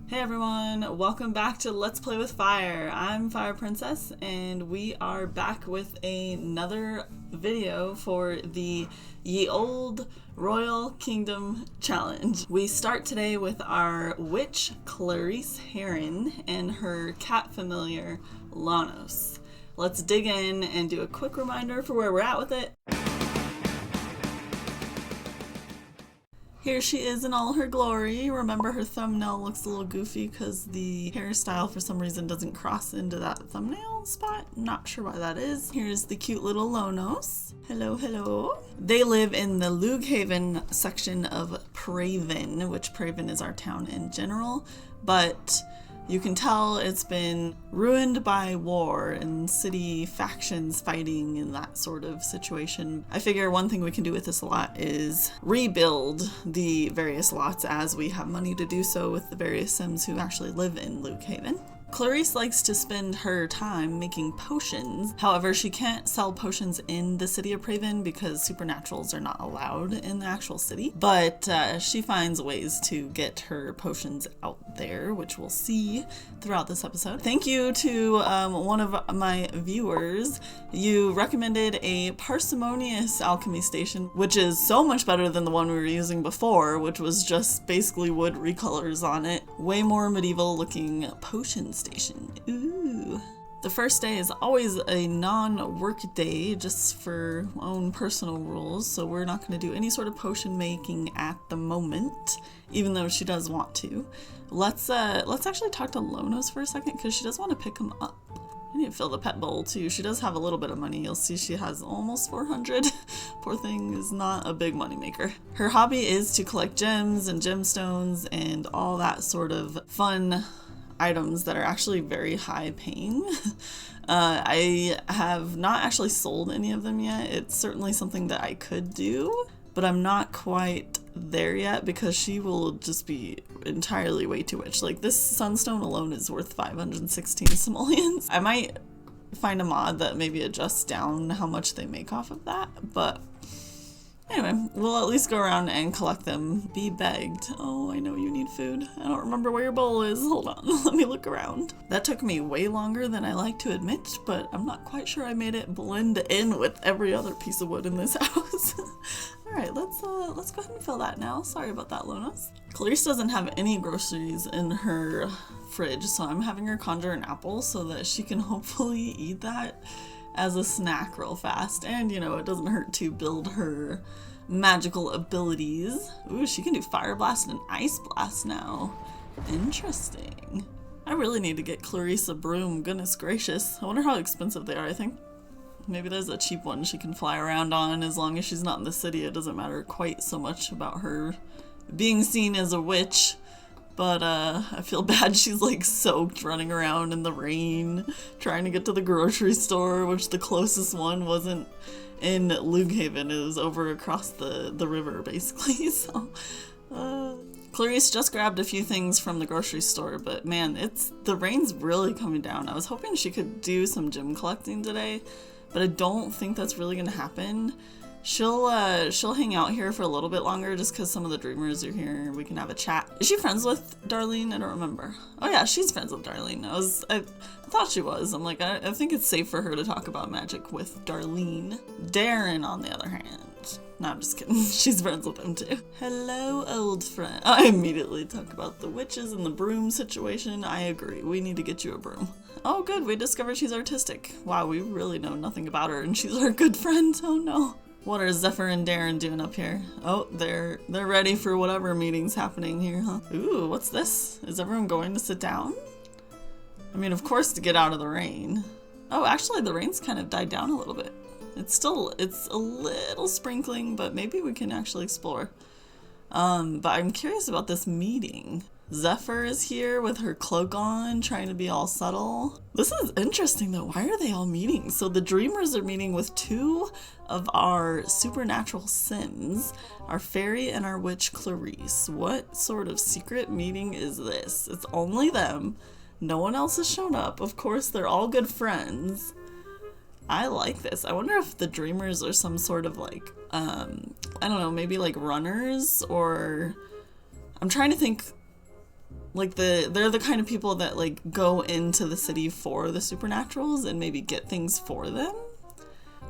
Hey everyone, welcome back to Let's Play with Fire. I'm Fire Princess and we are back with another video for the Ye Olde Royal Kingdom Challenge. We start today with our witch Clarice Heron and her cat familiar Lanos. Let's dig in and do a quick reminder for where we're at with it. Here she is in all her glory. Remember, her thumbnail looks a little goofy because the hairstyle for some reason doesn't cross into that thumbnail spot. Not sure why that is. Here's the cute little Lonos. Hello, hello. They live in the Lugehaven section of Praaven, which Praaven is our town in general, but you can tell it's been ruined by war and city factions fighting and that sort of situation. I figure one thing we can do with this lot is rebuild the various lots as we have money to do so with the various Sims who actually live in Lugehaven. Clarice likes to spend her time making potions. However, she can't sell potions in the city of Praaven because supernaturals are not allowed in the actual city. But she finds ways to get her potions out there, which we'll see throughout this episode. Thank you to one of my viewers. You recommended a parsimonious alchemy station, which is so much better than the one we were using before, which was just basically wood recolors on it. Way more medieval looking potion station. Ooh. The first day is always a non-work day just for own personal rules, so we're not going to do any sort of potion making at the moment, even though she does want to. Let's actually talk to Lonos for a second because she does want to pick him up. I need to fill the pet bowl too. She does have a little bit of money. You'll see she has almost 400. Poor thing is not a big money maker. Her hobby is to collect gems and gemstones and all that sort of fun items that are actually very high paying. I have not actually sold any of them yet. It's certainly something that I could do, but I'm not quite there yet because she will just be entirely way too rich. Like, this sunstone alone is worth 516 simoleons. I might find a mod that maybe adjusts down how much they make off of that, but anyway, we'll at least go around and collect them. Be begged. Oh, I know you need food. I don't remember where your bowl is. Hold on, let me look around. That took me way longer than I like to admit, but I'm not quite sure I made it blend in with every other piece of wood in this house. All right, let's go ahead and fill that now. Sorry about that, Lonos. Clarice doesn't have any groceries in her fridge, so I'm having her conjure an apple so that she can hopefully eat that as a snack real fast. And, you know, it doesn't hurt to build her magical abilities. Ooh, she can do fire blast and ice blast now. Interesting. I really need to get Clarice a broom. Goodness gracious. I wonder how expensive they are. I think maybe there's a cheap one she can fly around on. As long as she's not in the city, it doesn't matter quite so much about her being seen as a witch. But I feel bad she's like soaked running around in the rain trying to get to the grocery store, which the closest one wasn't in Lugehaven. It was over across the river basically. So Clarice just grabbed a few things from the grocery store, but man, the rain's really coming down. I was hoping she could do some gem collecting today, but I don't think that's really gonna happen. She'll hang out here for a little bit longer just because some of the dreamers are here and we can have a chat. Is she friends with Darlene? I don't remember. Oh yeah, she's friends with Darlene. I thought she was. I'm like, I think it's safe for her to talk about magic with Darlene. Darren, on the other hand. No, I'm just kidding. She's friends with him too. Hello, old friend. I immediately talk about the witches and the broom situation. I agree. We need to get you a broom. Oh good, we discovered she's artistic. Wow, we really know nothing about her and she's our good friend. Oh no. What are Zephyr and Darren doing up here? Oh, they're ready for whatever meeting's happening here, huh? Ooh, what's this? Is everyone going to sit down? I mean, of course, to get out of the rain. Oh, actually, the rain's kind of died down a little bit. It's a little sprinkling, but maybe we can actually explore. But I'm curious about this meeting. Zephyr is here with her cloak on, trying to be all subtle. This is interesting though. Why are they all meeting? So the dreamers are meeting with two of our supernatural Sims, our fairy and our witch Clarice. What sort of secret meeting is this? It's only them. No one else has shown up. Of course, they're all good friends. I like this. I wonder if the dreamers are some sort of like, I don't know, maybe like runners, or I'm trying to think Like they're the kind of people that like go into the city for the supernaturals and maybe get things for them,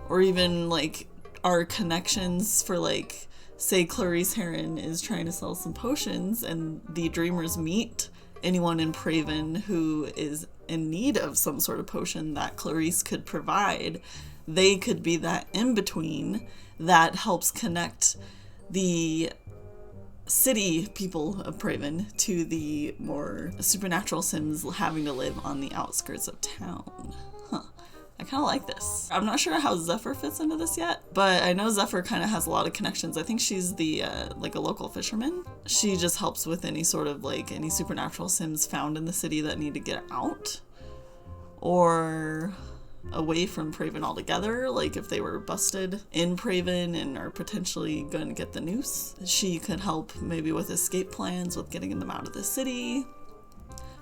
or even like are connections for, like, say Clarice Heron is trying to sell some potions and the dreamers meet anyone in Praaven who is in need of some sort of potion that Clarice could provide. They could be that in between that helps connect the city people of Praaven to the more supernatural Sims having to live on the outskirts of town. Huh. I kind of like this. I'm not sure how Zephyr fits into this yet, but I know Zephyr kind of has a lot of connections. I think she's the, like a local fisherman. She just helps with any sort of, like, any supernatural Sims found in the city that need to get out or away from Praaven altogether. Like if they were busted in Praaven and are potentially going to get the noose, she could help maybe with escape plans, with getting them out of the city.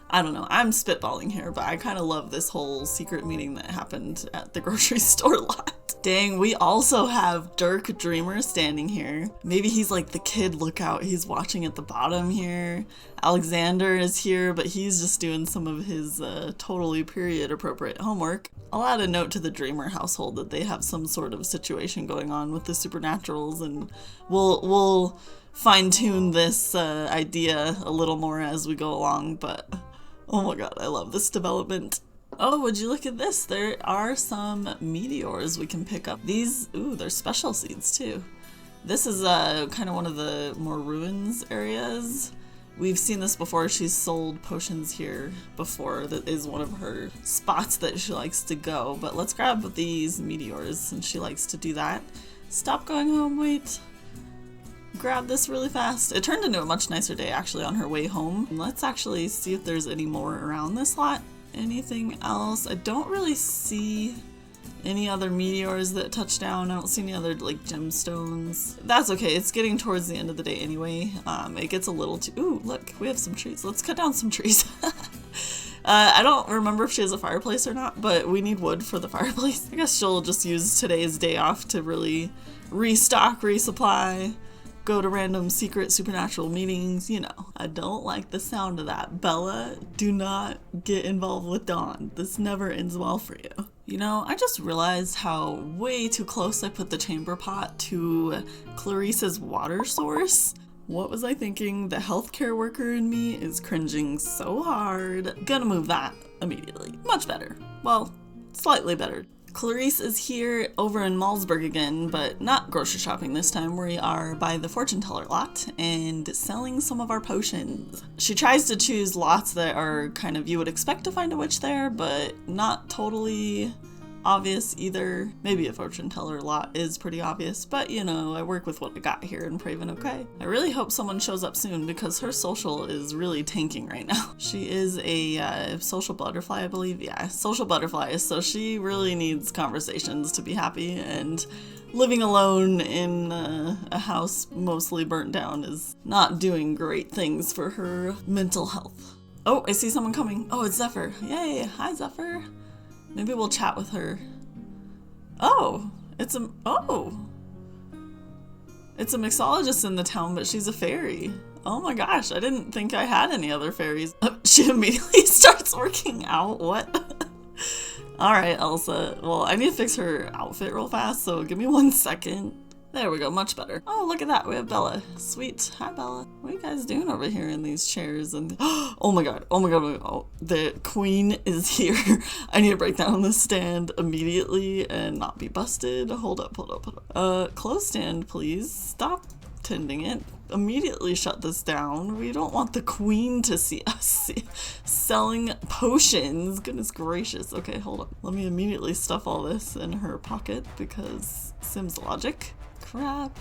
I don't know, I'm spitballing here, but I kind of love this whole secret meeting that happened at the grocery store lot. Dang, we also have Dirk Dreamer standing here. Maybe he's like the kid lookout. He's watching at the bottom here. Alexander is here, but he's just doing some of his totally period appropriate homework. I'll add a note to the Dreamer household that they have some sort of situation going on with the supernaturals, and we'll fine-tune this idea a little more as we go along, but oh my god, I love this development. Oh, would you look at this? There are some meteors we can pick up. These, ooh, they're special seeds too. This is kind of one of the more ruins areas. We've seen this before. She's sold potions here before. That is one of her spots that she likes to go. But let's grab these meteors since she likes to do that. Stop going home, wait. Grab this really fast. It turned into a much nicer day actually on her way home. Let's actually see if there's any more around this lot. Anything else? I don't really see any other meteors that touch down. I don't see any other like gemstones. That's okay. It's getting towards the end of the day anyway. It gets a little too... Ooh, look, we have some trees. Let's cut down some trees. I don't remember if she has a fireplace or not, but we need wood for the fireplace. I guess she'll just use today's day off to really restock, resupply, go to random secret supernatural meetings, you know. I don't like the sound of that. Bella, do not get involved with Dawn. This never ends well for you. You know, I just realized how way too close I put the chamber pot to Clarice's water source. What was I thinking? The healthcare worker in me is cringing so hard. Gonna move that immediately. Much better. Well, slightly better. Clarice is here over in Malmsburg again, but not grocery shopping this time. We are by the fortune teller lot and selling some of our potions. She tries to choose lots that are kind of, you would expect to find a witch there, but not totally obvious either. Maybe a fortune teller lot is pretty obvious, but you know, I work with what I got here in Praaven, okay? I really hope someone shows up soon because her social is really tanking right now. She is a social butterfly, I believe. Yeah, social butterfly, so she really needs conversations to be happy, and living alone in a house mostly burnt down is not doing great things for her mental health. Oh, I see someone coming. Oh, it's Zephyr. Yay, hi Zephyr. Maybe we'll chat with her. Oh, it's a mixologist in the town, but she's a fairy. Oh my gosh, I didn't think I had any other fairies. She immediately starts working out. What? All right, Elsa. Well, I need to fix her outfit real fast, so give me 1 second. There we go, much better. Oh, look at that, we have Bella. Sweet. Hi, Bella. What are you guys doing over here in these chairs? And oh my god, oh, the queen is here. I need to break down this stand immediately and not be busted. Hold up. Clothes stand, please. Stop tending it. Immediately shut this down. We don't want the queen to see us selling potions. Goodness gracious. Okay, hold up. Let me immediately stuff all this in her pocket because Sims logic. Crap.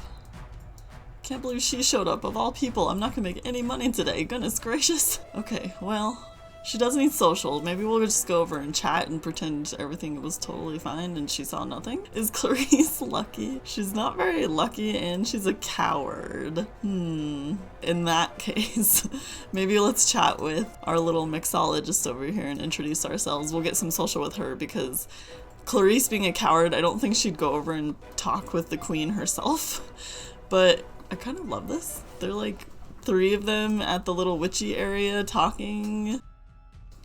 Can't believe she showed up of all people. I'm not gonna make any money today. Goodness gracious. Okay, well, she does need social. Maybe we'll just go over and chat and pretend everything was totally fine and she saw nothing. Is Clarice lucky? She's not very lucky and she's a coward. In that case, maybe let's chat with our little mixologist over here and introduce ourselves. We'll get some social with her because Clarice being a coward, I don't think she'd go over and talk with the queen herself, but I kind of love this. They're like three of them at the little witchy area talking.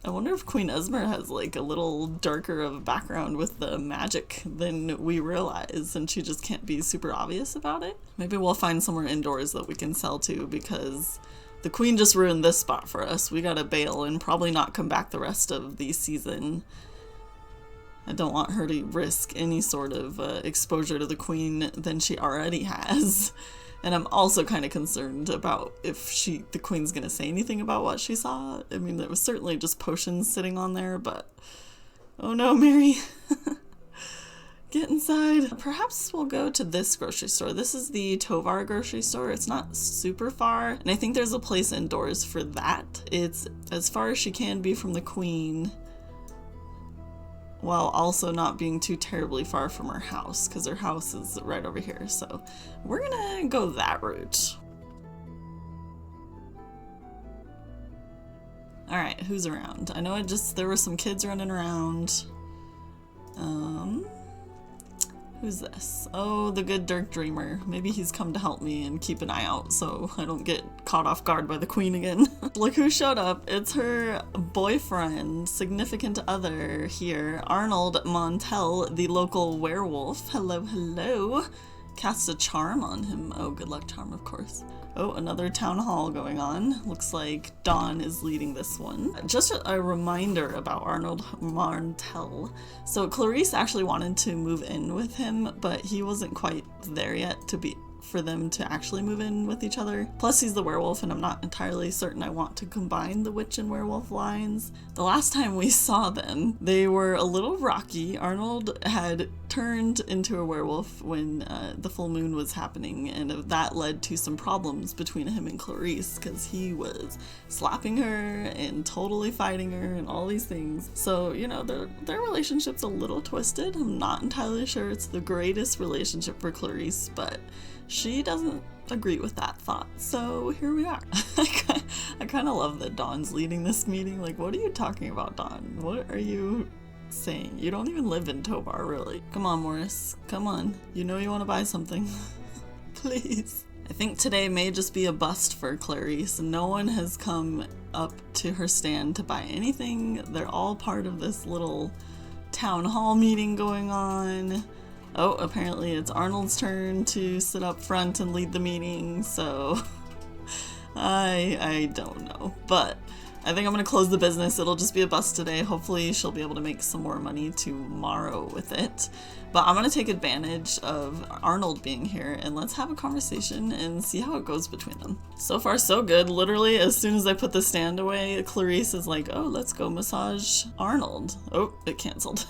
I wonder if Queen Esmer has like a little darker of a background with the magic than we realize, and she just can't be super obvious about it. Maybe we'll find somewhere indoors that we can sell to, because the queen just ruined this spot for us. We gotta bail and probably not come back the rest of the season. I don't want her to risk any sort of exposure to the queen than she already has. And I'm also kind of concerned about if the queen's gonna say anything about what she saw. I mean, there was certainly just potions sitting on there, but oh no, Mary. Get inside. Perhaps we'll go to this grocery store. This is the Tovar grocery store. It's not super far, and I think there's a place indoors for that. It's as far as she can be from the queen, while also not being too terribly far from her house, because her house is right over here. So we're gonna go that route. All right, who's around? I know there were some kids running around. Who's this? Oh, the good Dirk Dreamer. Maybe he's come to help me and keep an eye out so I don't get caught off guard by the queen again. Look who showed up. It's her boyfriend, significant other here, Arnold Montel, the local werewolf. Hello, hello. Cast a charm on him. Oh, good luck charm, of course. Oh, another town hall going on. Looks like Dawn is leading this one. Just a reminder about Arnold Martel. So Clarice actually wanted to move in with him, but he wasn't quite there yet for them to actually move in with each other. Plus he's the werewolf, and I'm not entirely certain I want to combine the witch and werewolf lines. The last time we saw them, they were a little rocky. Arnold had turned into a werewolf when the full moon was happening, and that led to some problems between him and Clarice, because he was slapping her and totally fighting her and all these things. So, you know, their relationship's a little twisted. I'm not entirely sure it's the greatest relationship for Clarice, but she doesn't agree with that thought, so here we are. I kind of love that Dawn's leading this meeting. Like, what are you talking about, Dawn? What are you saying? You don't even live in Tovar, really. Come on, Morris. Come on. You know you want to buy something. Please. I think today may just be a bust for Clarice. No one has come up to her stand to buy anything. They're all part of this little town hall meeting going on. Oh, apparently it's Arnold's turn to sit up front and lead the meeting, so I don't know. But I think I'm gonna close the business. It'll just be a bust today. Hopefully she'll be able to make some more money tomorrow with it. But I'm gonna take advantage of Arnold being here, and let's have a conversation and see how it goes between them. So far so good. Literally as soon as I put the stand away, Clarice is like, oh, let's go massage Arnold. Oh, it canceled.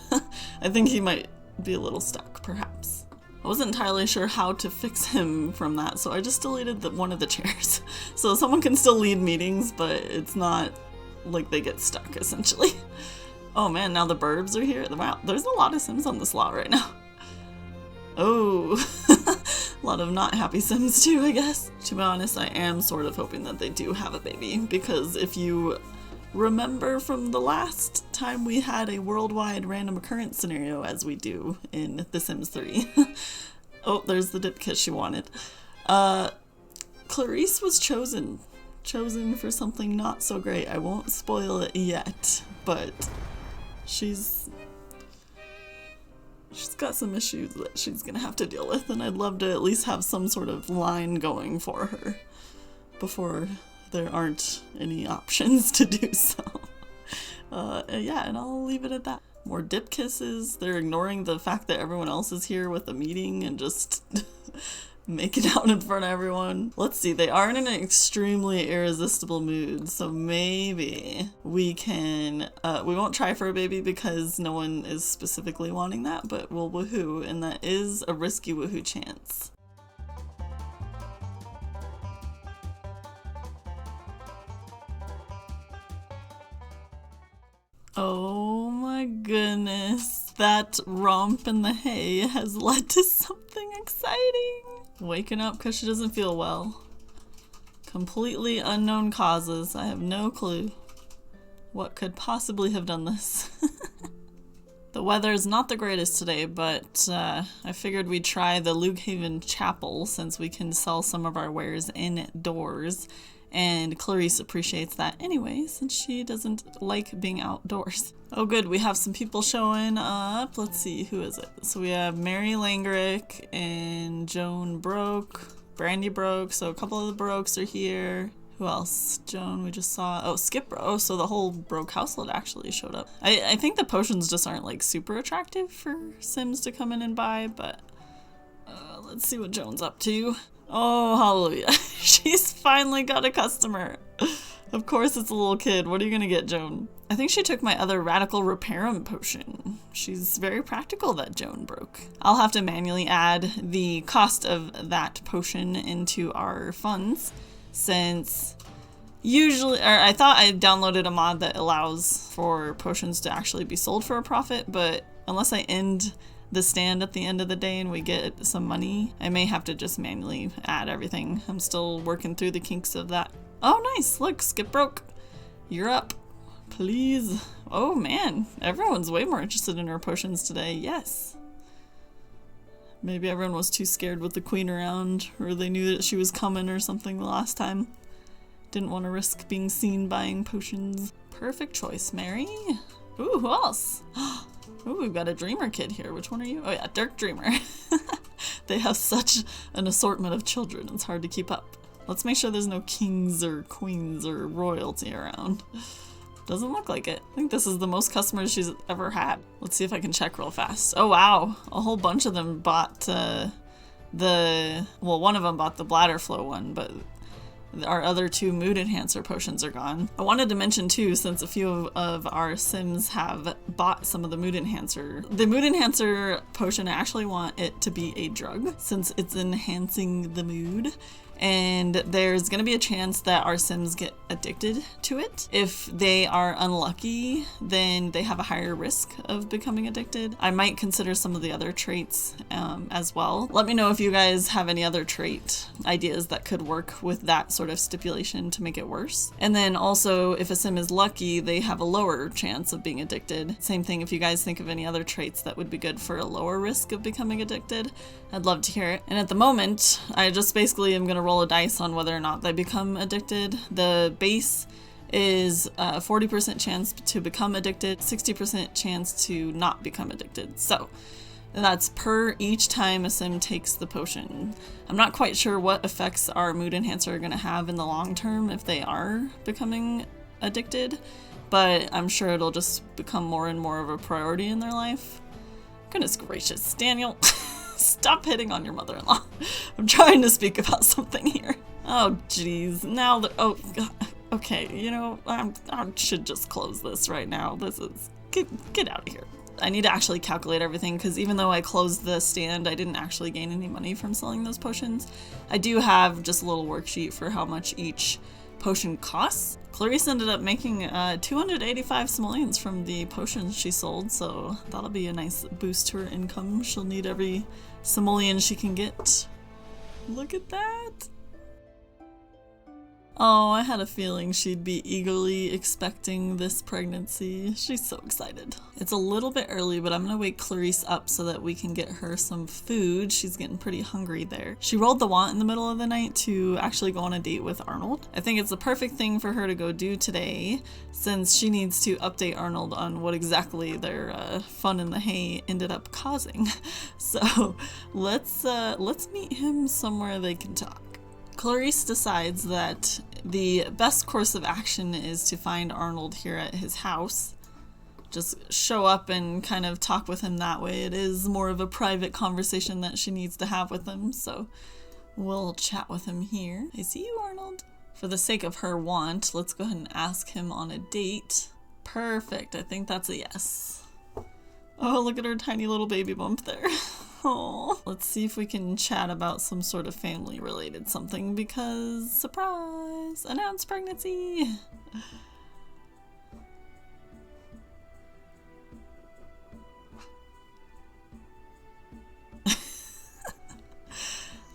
I think he might be a little stuck, perhaps. I wasn't entirely sure how to fix him from that, so I just deleted one of the chairs. So someone can still lead meetings, but it's not like they get stuck, essentially. Oh man, now the burbs are here. Wow, there's a lot of Sims on this lot right now. Oh, a lot of not happy Sims too, I guess. To be honest, I am sort of hoping that they do have a baby, because if you remember from the last time we had a worldwide random occurrence scenario, as we do in The Sims 3. Oh, there's the dip kiss she wanted. Clarice was chosen for something not so great. I won't spoil it yet, but she's got some issues that she's gonna have to deal with, and I'd love to at least have some sort of line going for her before there aren't any options to do so. Yeah, and I'll leave it at that. More dip kisses. They're ignoring the fact that everyone else is here with a meeting and just making out in front of everyone. Let's see, they are in an extremely irresistible mood, so maybe we can, we won't try for a baby because no one is specifically wanting that, but we'll woohoo, and that is a risky woohoo chance. Oh my goodness, that romp in the hay has led to something exciting. Waking up because she doesn't feel well. Completely unknown causes. I have no clue what could possibly have done this. The weather is not the greatest today, but I figured we'd try the Luke Haven Chapel since we can sell some of our wares indoors. And Clarice appreciates that anyway, since she doesn't like being outdoors. Oh good, we have some people showing up. Let's see, who is it? So we have Mary Langerick and Joan Broke, Brandy Broke, so a couple of the Brokes are here. Who else? Joan, we just saw. Oh, Skip Broke. Oh, so the whole Broke household actually showed up. I think the potions just aren't like super attractive for Sims to come in and buy, but let's see what Joan's up to. Oh, hallelujah. She's finally got a customer. Of course it's a little kid. What are you gonna get, Joan? I think she took my other Radical Repairum potion. She's very practical, that Joan Broke. I'll have to manually add the cost of that potion into our funds, since usually, or I thought I downloaded a mod that allows for potions to actually be sold for a profit, but unless I end the stand at the end of the day and we get some money, I may have to just manually add everything. I'm still working through the kinks of that. Oh nice, look, Skip Broke, you're up, please. Oh man, everyone's way more interested in her potions today. Yes, maybe everyone was too scared with the queen around, or they knew that she was coming or something the last time. Didn't want to risk being seen buying potions. Perfect choice, Mary. Ooh, who else? Ooh, we've got a Dreamer kid here. Which one are you? Oh yeah, Dirk Dreamer. They have such an assortment of children, it's hard to keep up. Let's make sure there's no kings or queens or royalty around. Doesn't look like it. I think this is the most customers she's ever had. Let's see if I can check real fast. Oh wow, a whole bunch of them bought one of them bought the bladder flow one, but our other two mood enhancer potions are gone. I wanted to mention too, since a few of our Sims have bought some of the mood enhancer. The mood enhancer potion, I actually want it to be a drug, since it's enhancing the mood. And there's gonna be a chance that our Sims get addicted to it. If they are unlucky, then they have a higher risk of becoming addicted. I might consider some of the other traits as well. Let me know if you guys have any other trait ideas that could work with that sort of stipulation to make it worse. And then also, if a Sim is lucky, they have a lower chance of being addicted. Same thing if you guys think of any other traits that would be good for a lower risk of becoming addicted. I'd love to hear it. And at the moment, I just basically am gonna roll a dice on whether or not they become addicted. The base is a 40% chance to become addicted, 60% chance to not become addicted. So that's per each time a Sim takes the potion. I'm not quite sure what effects our mood enhancer are gonna have in the long term if they are becoming addicted, but I'm sure it'll just become more and more of a priority in their life. Goodness gracious, Daniel. Stop hitting on your mother-in-law. I'm trying to speak about something here. Oh, jeez. Now that, oh, God. Okay, you know, I should just close this right now. This is, get out of here. I need to actually calculate everything, because even though I closed the stand, I didn't actually gain any money from selling those potions. I do have just a little worksheet for how much each potion costs. Clarice ended up making 285 simoleons from the potions she sold, so that'll be a nice boost to her income. She'll need every simoleon she can get. Look at that! Oh, I had a feeling she'd be eagerly expecting this pregnancy. She's so excited. It's a little bit early, but I'm gonna wake Clarice up so that we can get her some food. She's getting pretty hungry there. She rolled the want in the middle of the night to actually go on a date with Arnold. I think it's the perfect thing for her to go do today, since she needs to update Arnold on what exactly their fun in the hay ended up causing. So let's meet him somewhere they can talk. Clarice decides that the best course of action is to find Arnold here at his house. Just show up and kind of talk with him that way. It is more of a private conversation that she needs to have with him, so we'll chat with him here. I see you, Arnold. For the sake of her want, let's go ahead and ask him on a date. Perfect, I think that's a yes. Oh, look at her tiny little baby bump there. Oh, let's see if we can chat about some sort of family related something, because surprise, announced pregnancy.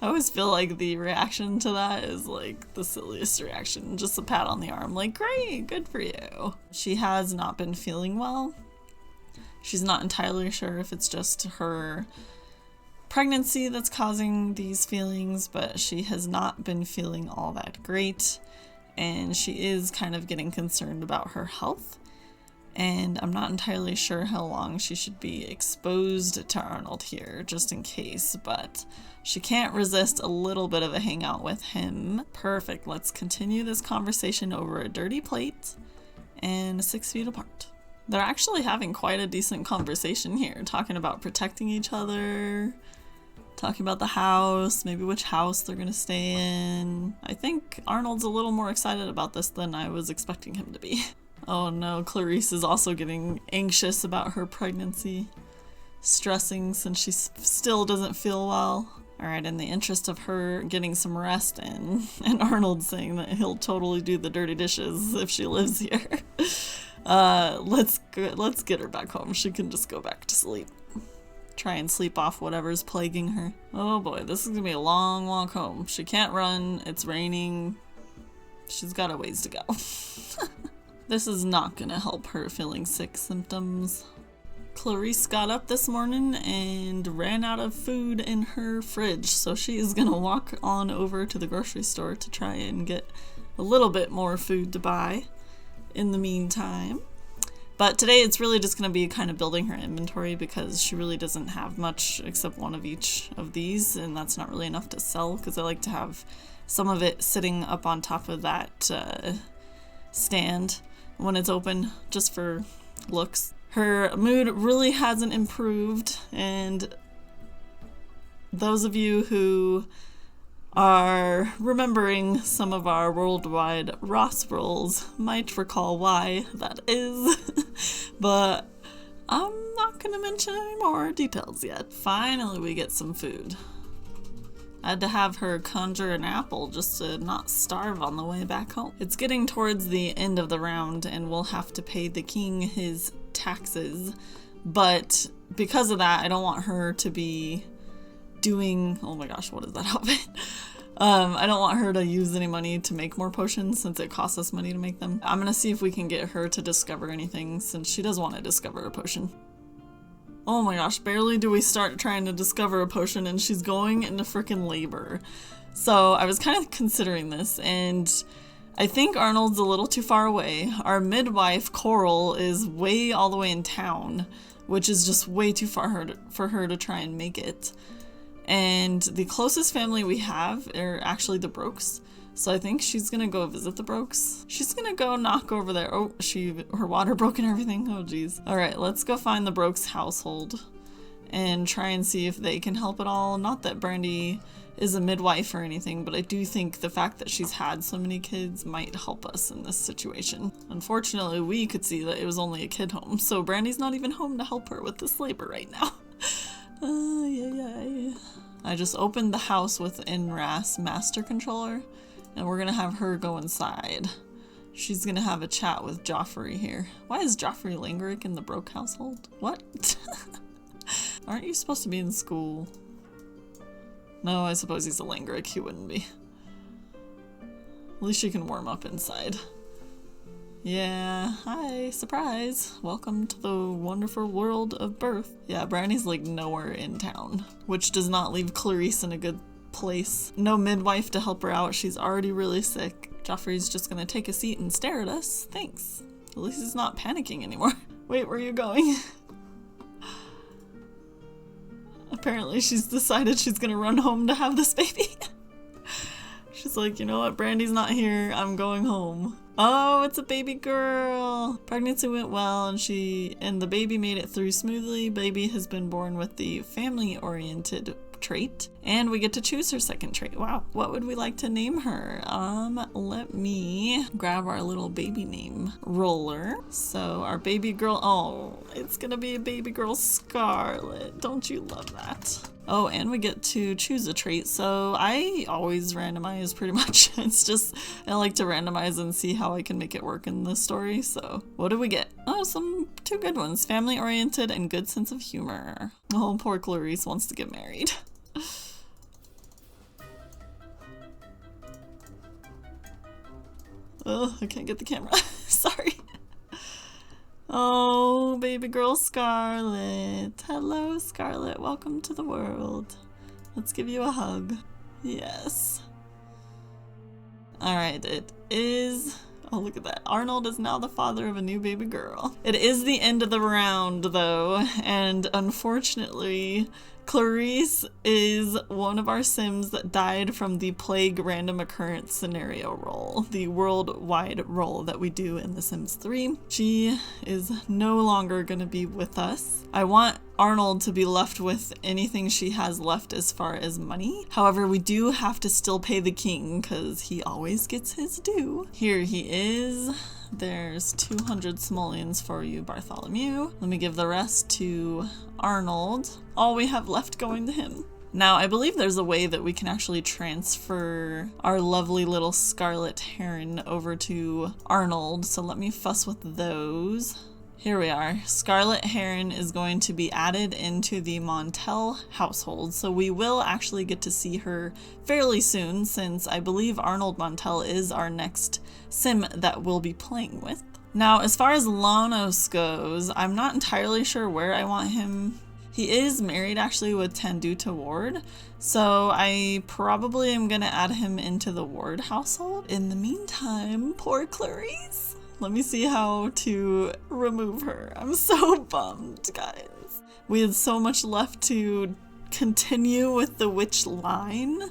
I always feel like the reaction to that is like the silliest reaction, just a pat on the arm, like, great, good for you. She has not been feeling well. She's not entirely sure if it's just her pregnancy that's causing these feelings, but she has not been feeling all that great. and she is kind of getting concerned about her health. And I'm not entirely sure how long she should be exposed to Arnold here, just in case, but she can't resist a little bit of a hangout with him. Perfect, let's continue this conversation over a dirty plate and 6 feet apart. They're actually having quite a decent conversation here, talking about protecting each other, talking about the house, maybe which house they're gonna stay in. I think Arnold's a little more excited about this than I was expecting him to be. Oh no, Clarice is also getting anxious about her pregnancy, stressing since she still doesn't feel well. Alright, in the interest of her getting some rest and Arnold saying that he'll totally do the dirty dishes if she lives here, let's get her back home. She can just go back to sleep. Try and sleep off whatever's plaguing her. Oh boy, this is gonna be a long walk home. She can't run, it's raining. She's got a ways to go. This is not gonna help her feeling sick symptoms. Clarice got up this morning and ran out of food in her fridge, so she is gonna walk on over to the grocery store to try and get a little bit more food to buy in the meantime. But today it's really just gonna be kind of building her inventory because she really doesn't have much except one of each of these, and that's not really enough to sell because I like to have some of it sitting up on top of that stand when it's open, just for looks. Her mood really hasn't improved, and those of you who are remembering some of our worldwide Ross rolls might recall why that is, but I'm not gonna mention any more details yet. Finally we get some food. I had to have her conjure an apple just to not starve on the way back home. It's getting towards the end of the round and we'll have to pay the king his taxes, but because of that I don't want her to be doing, oh my gosh, what is that outfit? I don't want her to use any money to make more potions since it costs us money to make them. I'm gonna see if we can get her to discover anything since she does want to discover a potion. Oh my gosh, barely do we start trying to discover a potion and she's going into freaking labor. So I was kind of considering this, and I think Arnold's a little too far away. Our midwife, Coral, is way all the way in town, which is just way too far for her to try and make it. And the closest family we have are actually the Brokes. So I think she's gonna go visit the Brokes. She's gonna go knock over there. Oh, her water broke and everything. Oh geez. Alright, let's go find the Brokes household and try and see if they can help at all. Not that Brandy is a midwife or anything, but I do think the fact that she's had so many kids might help us in this situation. Unfortunately, we could see that it was only a kid home, so Brandy's not even home to help her with this labor right now. I just opened the house with NRAS Master Controller, and we're gonna have her go inside. She's gonna have a chat with Joffrey here. Why is Joffrey Langrick in the Broke household? What? Aren't you supposed to be in school? No, I suppose he's a Langrick. He wouldn't be. At least you can warm up inside. Yeah, hi, surprise. Welcome to the wonderful world of birth. Yeah, Brandy's like nowhere in town, which does not leave Clarice in a good place. No midwife to help her out. She's already really sick. Joffrey's just gonna take a seat and stare at us. Thanks. At least he's not panicking anymore. Wait, where are you going? Apparently she's decided she's gonna run home to have this baby. She's like, you know what, Brandy's not here, I'm going home. Oh, it's a baby girl. Pregnancy went well and the baby made it through smoothly. Baby has been born with the family-oriented trait, and we get to choose her second trait. Wow, what would we like to name her? Let me grab our little baby name roller. So our baby girl, oh, it's gonna be a baby girl Scarlet. Don't you love that? Oh, and we get to choose a trait. So I always randomize pretty much. It's just, I like to randomize and see how I can make it work in the story. So what do we get? Oh, two good ones. Family oriented and good sense of humor. Oh, poor Clarice wants to get married. Oh, I can't get the camera. Sorry. Oh, baby girl Scarlet. Hello, Scarlet. Welcome to the world. Let's give you a hug. Yes. Alright, it is... Oh, look at that. Arnold is now the father of a new baby girl. It is the end of the round, though, and unfortunately, Clarice is one of our Sims that died from the Plague Random Occurrence Scenario roll, the worldwide roll that we do in The Sims 3. She is no longer going to be with us. I want Arnold to be left with anything she has left as far as money. However, we do have to still pay the king because he always gets his due. Here he is. There's 200 simoleons for you, Bartholomew. Let me give the rest to Arnold. All we have left going to him. Now, I believe there's a way that we can actually transfer our lovely little Scarlet Heron over to Arnold, so let me fuss with those. Here we are. Scarlet Heron is going to be added into the Montel household, so we will actually get to see her fairly soon, since I believe Arnold Montel is our next Sim that we'll be playing with. Now, as far as Lonos goes, I'm not entirely sure where I want him. He is married actually with Tanduta Ward, so I probably am going to add him into the Ward household. In the meantime, poor Clarice. Let me see how to remove her. I'm so bummed, guys. We had so much left to continue with the witch line.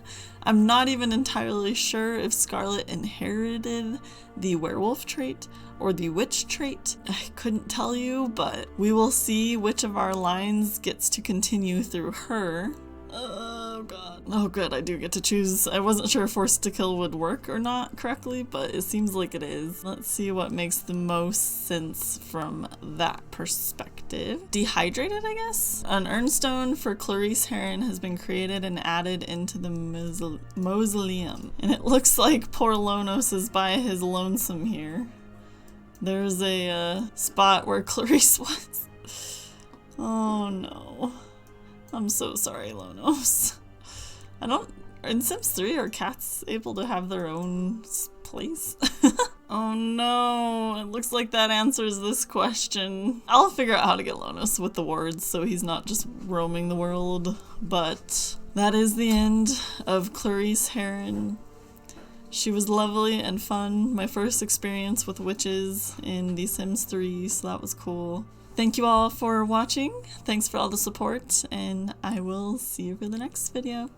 I'm not even entirely sure if Scarlet inherited the werewolf trait or the witch trait. I couldn't tell you, but we will see which of our lines gets to continue through her. Oh god. Oh good, I do get to choose. I wasn't sure if Forced to Kill would work or not correctly, but it seems like it is. Let's see what makes the most sense from that perspective. Dehydrated, I guess? An Urnstone for Clarice Heron has been created and added into the mausoleum. And it looks like poor Lonos is by his lonesome here. There's a spot where Clarice was. Oh no. I'm so sorry, Lonos. In Sims 3, are cats able to have their own place? Oh no, it looks like that answers this question. I'll figure out how to get Lonos with the wards so he's not just roaming the world, but that is the end of Clarice Heron. She was lovely and fun. My first experience with witches in The Sims 3, so that was cool. Thank you all for watching. Thanks for all the support, and I will see you for the next video.